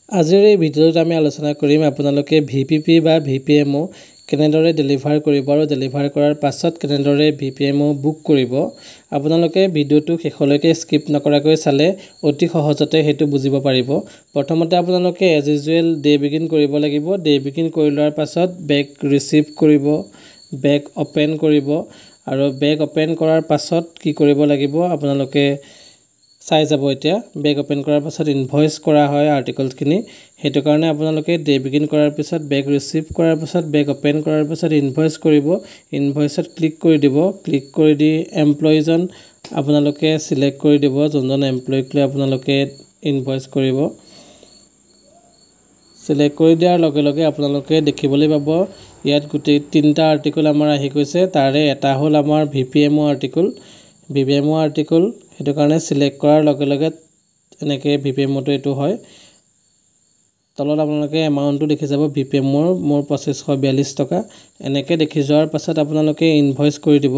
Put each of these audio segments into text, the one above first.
আজিৰ এই ভিডিঅ'ত আমি আলোচনা কৰিম আপোনালোকে ভিপিপি বা ভিপিএমও কেনেদৰে ডেলিভাৰ কৰিব আৰু ডেলিভাৰ কৰাৰ পাছত কেনেদৰে ভিপিএমও বুক কৰিব। আপোনালোকে ভিডিঅ'টো শেষলৈকে স্কিপ নকৰাকৈ চালে অতি সহজতে সেইটো বুজিব পাৰিব। প্ৰথমতে আপোনালোকে এজ ইউজুৱেল ডে বিগিন কৰিব লাগিব। ডে বিগিন কৰি লোৱাৰ পাছত বেগ ৰিচিভ কৰিব, বেগ অপেন কৰিব আৰু বেগ অপেন কৰাৰ পাছত কি কৰিব লাগিব আপোনালোকে চাই যাব। এতিয়া বেগ অপেন কৰাৰ পাছত ইনভইচ কৰা হয় আৰ্টিকলছখিনি, সেইটো কাৰণে আপোনালোকে ডে বিগিন কৰাৰ পিছত বেগ ৰিচিভ কৰাৰ পাছত বেগ অপেন কৰাৰ পাছত ইনভইচ কৰিব। ইনভইচত ক্লিক কৰি দিব। ক্লিক কৰি দি এমপ্লয়ীজন আপোনালোকে চিলেক্ট কৰি দিব, যোনজন এমপ্লয়ীক লৈ আপোনালোকে ইনভইচ কৰিব। চিলেক্ট কৰি দিয়াৰ লগে লগে আপোনালোকে দেখিবলৈ পাব ইয়াত গোটেই 3টা আৰ্টিকল আমাৰ আহি গৈছে। তাৰে এটা হ'ল আমাৰ ভিপিএমও আৰ্টিকল। ভিপিএমও আৰ্টিকল সেইটো কাৰণে চিলেক্ট কৰাৰ লগে লগে এনেকৈ ভিপিএমওটো এইটো হয়। তলত আপোনালোকে এমাউণ্টটো দেখি যাব ভিপিএমৰ, মোৰ 2542 টকা। এনেকৈ দেখি যোৱাৰ পাছত আপোনালোকে ইনভইচ কৰি দিব।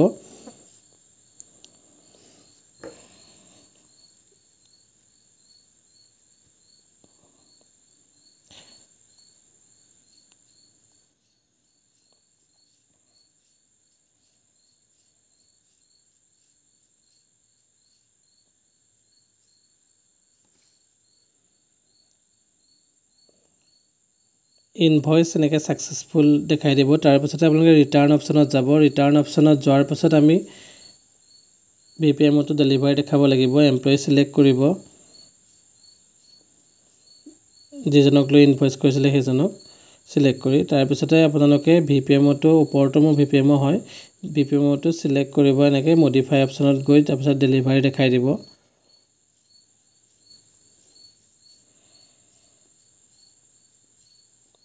ইনভইচ এনেকৈ ছাকচেছফুল দেখাই দিব। তাৰপিছতে আপোনালোকে ৰিটাৰ্ণ অপশ্যনত যাব। ৰিটাৰ্ণ অপশ্যনত যোৱাৰ পাছত আমি ভিপিএমওটো ডেলিভাৰী দেখাব লাগিব। এমপ্লয়ী চিলেক্ট কৰিব, যিজনক লৈ ইনভইচ কৰিছিলে সেইজনক চিলেক্ট কৰি, তাৰপিছতে আপোনালোকে ভিপিএমওটো ওপৰতো মোৰ ভিপিএমও হয়, ভিপিএমওটো চিলেক্ট কৰিব। এনেকৈ মডিফাই অপশ্যনত গৈ তাৰপিছত ডেলিভাৰী দেখাই দিব।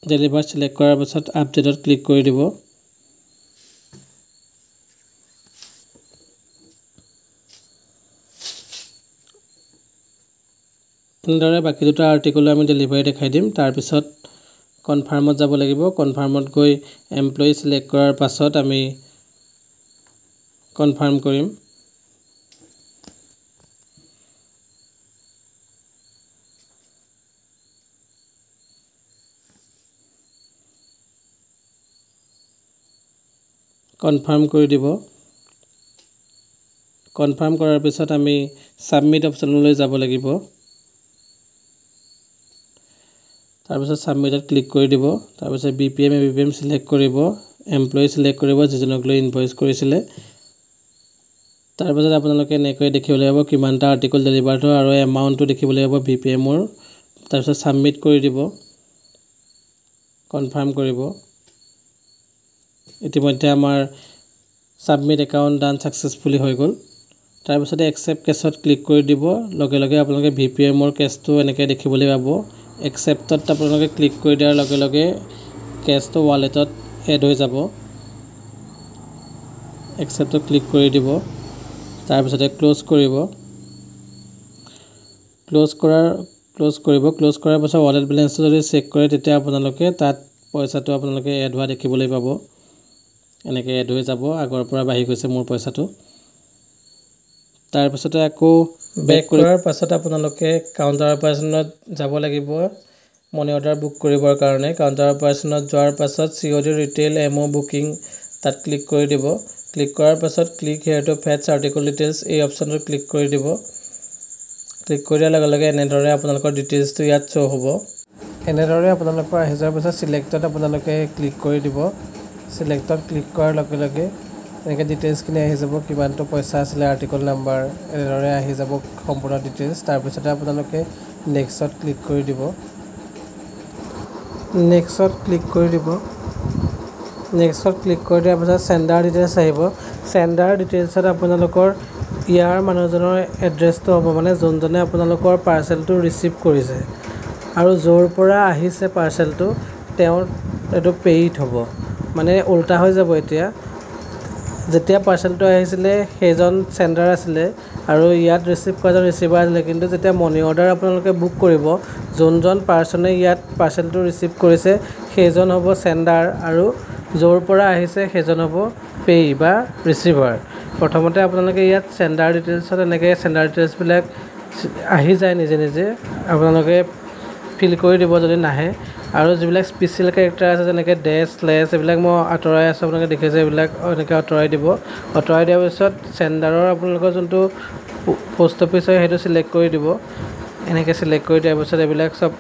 ডেলিভাৰ চিলেক্ট কৰাৰ পাছত আপডেটত ক্লিক কৰি দিব। এনেদৰে বাকী দুটা আৰ্টিকলো আমি ডেলিভাৰী দেখাই দিম। তাৰপিছত কনফাৰ্মত যাব লাগিব। কনফাৰ্মত গৈ এমপ্লয়ী চিলেক্ট কৰাৰ পাছত আমি কনফাৰ্ম কৰিম। কনফাৰ্ম কৰি দিব। কনফাৰ্ম কৰাৰ পিছত আমি ছাবমিট অপশ্যনলৈ যাব লাগিব। তাৰপিছত ছাবমিটত ক্লিক কৰি দিব। তাৰপিছত বিপিএম চিলেক্ট কৰিব, এমপ্লয়ী চিলেক্ট কৰিব যিজনক লৈ ইনভইচ কৰিছিলে। তাৰপিছত আপোনালোকে এনেকৈ দেখিবলৈ পাব কিমানটা আৰ্টিকল ডেলিভাৰ্ড হয় আৰু এমাউণ্টটো দেখিবলৈ পাব ভিপিএমৰ। তাৰপিছত ছাবমিট কৰি দিব, কনফাৰ্ম কৰিব। ইতিমধ্যে আমাৰ ছাবমিট একাউণ্ট ডান ছাকচেছফুলি হৈ গ'ল। তাৰপিছতে একচেপ্ট কেছত ক্লিক কৰি দিব। লগে লগে আপোনালোকে ভিপিএমৰ কেছটো এনেকৈ দেখিবলৈ পাব। একচেপ্টত আপোনালোকে ক্লিক কৰি দিয়াৰ লগে লগে কেছটো ৱালেটত এড হৈ যাব। একচেপ্টত ক্লিক কৰি দিব। তাৰপিছতে ক্ল'জ কৰিব। ক্ল'জ কৰাৰ পাছত ৱালেট বেলেঞ্চটো যদি চেক কৰে তেতিয়া আপোনালোকে তাত পইচাটো আপোনালোকে এড হোৱা দেখিবলৈ পাব। এনেকৈ এড হৈ যাব। আগৰ পৰা বাঢ়ি গৈছে মোৰ পইচাটো। তাৰপিছতে আকৌ বেক কৰাৰ পাছত আপোনালোকে কাউণ্টাৰ অপাৰেশ্যনত যাব লাগিব মানি অৰ্ডাৰ বুক কৰিবৰ কাৰণে। কাউণ্টাৰ অপাৰেশ্যনত যোৱাৰ পাছত COD ৰিটেইল এমও বুকিং তাত ক্লিক কৰি দিব। ক্লিক কৰাৰ পাছত click here to fetch article details এই অপশ্যনটোত ক্লিক কৰি দিব। ক্লিক কৰি দিয়াৰ লগে লগে এনেদৰে আপোনালোকৰ ডিটেইলছটো ইয়াত শ্ব' হ'ব। এনেদৰে আপোনালোকৰ আহি যোৱাৰ পাছত চিলেক্টত আপোনালোকে ক্লিক কৰি দিব। চিলেক্টত ক্লিক কৰাৰ লগে লগে এনেকৈ ডিটেইলছখিনি আহি যাব, কিমানটো পইচা আছিলে, আৰ্টিকল নাম্বাৰ, এনেদৰে আহি যাব সম্পূৰ্ণ ডিটেইলছ। তাৰপিছতে আপোনালোকে নেক্সটত ক্লিক কৰি দিব। নেক্সটত ক্লিক কৰি দিয়াৰ পাছত চেণ্ডাৰ ডিটেইলছ আহিব। চেণ্ডাৰ ডিটেইলছত আপোনালোকৰ ইয়াৰ মানুহজনৰ এড্ৰেছটো হ'ব, মানে যোনজনে আপোনালোকৰ পাৰ্চেলটো ৰিচিভ কৰিছে আৰু য'ৰ পৰা আহিছে পাৰ্চেলটো তেওঁৰ এইটো পেইড হ'ব, মানে উল্টা হৈ যাব। এতিয়া যেতিয়া পাৰ্চেলটো আহিছিলে সেইজন চেণ্ডাৰ আছিলে আৰু ইয়াত ৰিচিভ কৰাজন ৰিচিভাৰ আছিলে, কিন্তু যেতিয়া মনি অৰ্ডাৰ আপোনালোকে বুক কৰিব যোনজন পাৰ্চনে ইয়াত পাৰ্চেলটো ৰিচিভ কৰিছে সেইজন হ'ব চেণ্ডাৰ আৰু য'ৰ পৰা আহিছে সেইজন হ'ব পেই বা ৰিচিভাৰ। প্ৰথমতে আপোনালোকে ইয়াত চেণ্ডাৰ ডিটেইলছত এনেকৈ চেণ্ডাৰ ডিটেইলছবিলাক আহি যায় নিজে নিজে। আপোনালোকে ফিল কৰি দিব যদি নাহে আৰু যিবিলাক স্পেচিয়েল কেৰেক্টাৰ আছে যেনেকৈ ডেছ স্লেছ এইবিলাক মই আঁতৰাই আছোঁ আপোনালোকে দেখিছে এইবিলাক এনেকৈ আঁতৰাই দিব আঁতৰাই দিয়াৰ পিছত চেণ্ডাৰৰ আপোনালোকৰ যোনটো পোষ্ট অফিচ হয় সেইটো চিলেক্ট কৰি দিব এনেকৈ চিলেক্ট কৰি দিয়াৰ পিছত এইবিলাক চব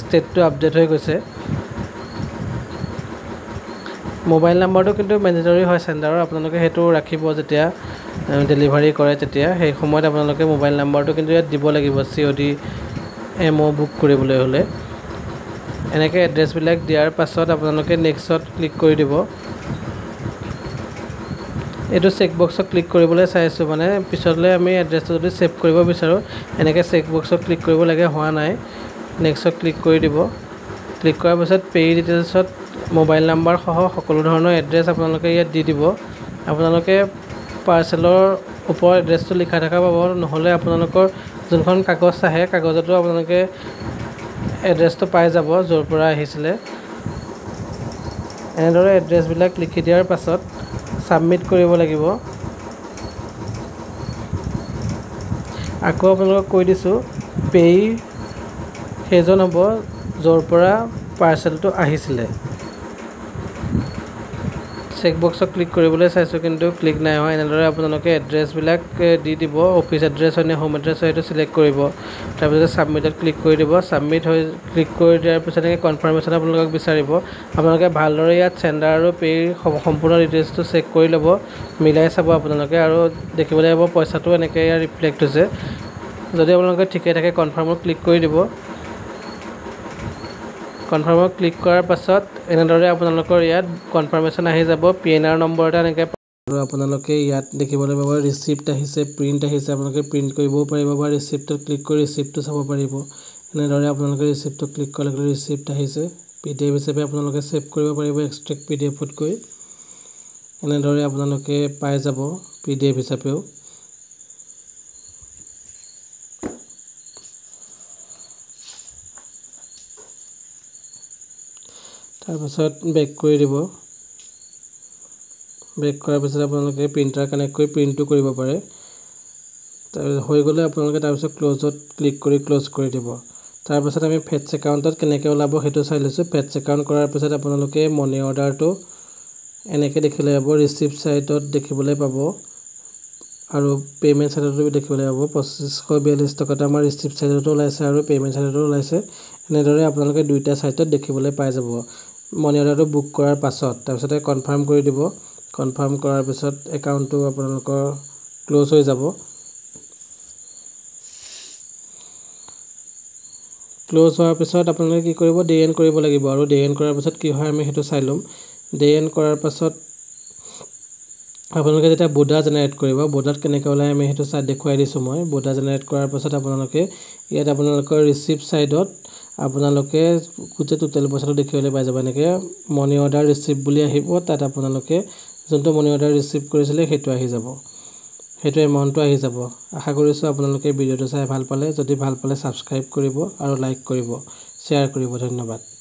ষ্টেটটো আপডেট হৈ গৈছে মোবাইল নাম্বাৰটো কিন্তু মেণ্ডেটৰী হয় চেণ্ডাৰৰ আপোনালোকে সেইটো ৰাখিব যেতিয়া ডেলিভাৰী কৰে তেতিয়া সেই সময়ত আপোনালোকে মোবাইল নাম্বাৰটো কিন্তু ইয়াত দিব লাগিব COD MO বুক কৰিবলৈ হ'লে এনেকৈ এড্ৰেছবিলাক দিয়াৰ পাছত আপোনালোকে নেক্সটত ক্লিক কৰি দিব এইটো চেকবক্সত ক্লিক কৰিবলৈ চাইছোঁ মানে পিছলৈ আমি এড্ৰেছটো যদি ছেভ কৰিব বিচাৰোঁ এনেকৈ চেকবক্সত ক্লিক কৰিব লাগে হোৱা নাই নেক্সটত ক্লিক কৰি দিব ক্লিক কৰাৰ পিছত পে' ডিটেইলছত মোবাইল নাম্বাৰ সহ সকলো ধৰণৰ এড্ৰেছ আপোনালোকে ইয়াত দি দিব আপোনালোকে পাৰ্চেলৰ ওপৰৰ এড্ৰেছটো লিখা থকা পাব নহ'লে আপোনালোকৰ যোনখন কাগজ আহে কাগজতো আপোনালোকে এড্ৰেছটো পাই যাব য'ৰ পৰা আহিছিলে এনেদৰে এড্ৰেছবিলাক লিখি দিয়াৰ পাছত ছাবমিট কৰিব লাগিব আকৌ আপোনালোকক কৈ দিছোঁ পে' সেইজন হ'ব য'ৰ পৰা পাৰ্চেলটো আহিছিলে চেকবক্সত ক্লিক কৰিবলৈ চাইছোঁ কিন্তু ক্লিক নাই হোৱা এনেদৰে আপোনালোকে এড্ৰেছবিলাক দি দিব অফিচ এড্ৰেছ হয় নে হোম এড্ৰেছ হয় সেইটো চিলেক্ট কৰিব তাৰপিছত ছাবমিটত ক্লিক কৰি দিব ছাবমিট হৈ ক্লিক কৰি দিয়াৰ পিছত এনেকৈ কনফাৰ্মেশ্যন আপোনালোকক বিচাৰিব আপোনালোকে ভালদৰে ইয়াত চেণ্ডাৰ আৰু পে'ৰ সম্পূৰ্ণ ডিটেইলছটো চেক কৰি ল'ব মিলাই চাব আপোনালোকে আৰু দেখিবলৈ পাব পইচাটো এনেকৈ ইয়াত ৰিফ্লেক্ট হৈছে যদি আপোনালোকে ঠিকে থাকে কনফাৰ্মত ক্লিক কৰি দিব কনফাৰ্মত ক্লিক কৰাৰ পাছত এনেদৰে আপোনালোকৰ ইয়াত কনফাৰ্মেশ্যন আহি যাব PNR নম্বৰ এটা এনেকৈ আৰু আপোনালোকে ইয়াত দেখিবলৈ পাব ৰিচিপ্ট আহিছে প্ৰিণ্ট আহিছে আপোনালোকে প্ৰিণ্ট কৰিবও পাৰিব বা ৰিচিপ্টত ক্লিক কৰি ৰিচিপ্টটো চাব পাৰিব এনেদৰে আপোনালোকে ৰিচিপ্টটো ক্লিক কৰাৰ লগে লগে ৰিচিপ্ট আহিছে PDF হিচাপে আপোনালোকে ছেভ কৰিব পাৰিব এক্সট্ৰেক্ট PDFতকৈ এনেদৰে আপোনালোকে পাই যাব PDF হিচাপেও তাৰপিছত বেক কৰি দিব বেক কৰাৰ পিছত আপোনালোকে প্ৰিণ্টাৰ কানেক্ট কৰি প্ৰিণ্টটো কৰিব পাৰে তাৰপিছত হৈ গ'লে আপোনালোকে তাৰপিছত ক্ল'জত ক্লিক কৰি ক্ল'জ কৰি দিব তাৰপিছত আমি ফেটছ একাউণ্টত কেনেকৈ ওলাব সেইটো চাই লৈছোঁ ফেটছ একাউণ্ট কৰাৰ পিছত আপোনালোকে মনি অৰ্ডাৰটো এনেকৈ দেখিবলৈ পাব ৰিচিপ্ট ছাইটত দেখিবলৈ পাব আৰু পে'মেণ্ট ছাইটতো দেখিবলৈ পাব 2542 টকাটো আমাৰ ৰিচিপ্ট ছাইটতো ওলাইছে আৰু পে'মেণ্ট ছাইটতো ওলাইছে এনেদৰে আপোনালোকে দুইটা ছাইটত দেখিবলৈ পাই যাব মনি অৰ্ডাৰটো বুক কৰাৰ পাছত তাৰপিছতে কনফাৰ্ম কৰি দিব কনফাৰ্ম কৰাৰ পিছত একাউণ্টটো আপোনালোকৰ ক্ল'জ হৈ যাব ক্ল'জ হোৱাৰ পিছত আপোনালোকে কি কৰিব DN কৰিব লাগিব আৰু DN কৰাৰ পিছত কি হয় আমি সেইটো চাই ল'ম DN কৰাৰ পাছত আপোনালোকে যেতিয়া বোডা জেনেৰেট কৰিব বোডাত কেনেকৈ ওলাই আমি সেইটো চাই দেখুৱাই দিছোঁ মই বোডা জেনেৰেট কৰাৰ পাছত আপোনালোকে ইয়াত আপোনালোকৰ ৰিচিপ্ট ছাইডত আপোনালোকে গোটেই টোটেল পইচাটো দেখিবলৈ পাই যাব এনেকৈ মনি অৰ্ডাৰ ৰিচিপ্ট বুলি আহিব তাত আপোনালোকে যোনটো মনি অৰ্ডাৰ ৰিচিপ্ট কৰিছিলে সেইটো আহি যাব সেইটো এমাউণ্টটো আহি যাব আশা কৰিছোঁ আপোনালোকে ভিডিঅ'টো চাই ভাল পালে যদি ভাল পালে ছাবস্ক্ৰাইব কৰিব আৰু লাইক কৰিব শ্বেয়াৰ কৰিব ধন্যবাদ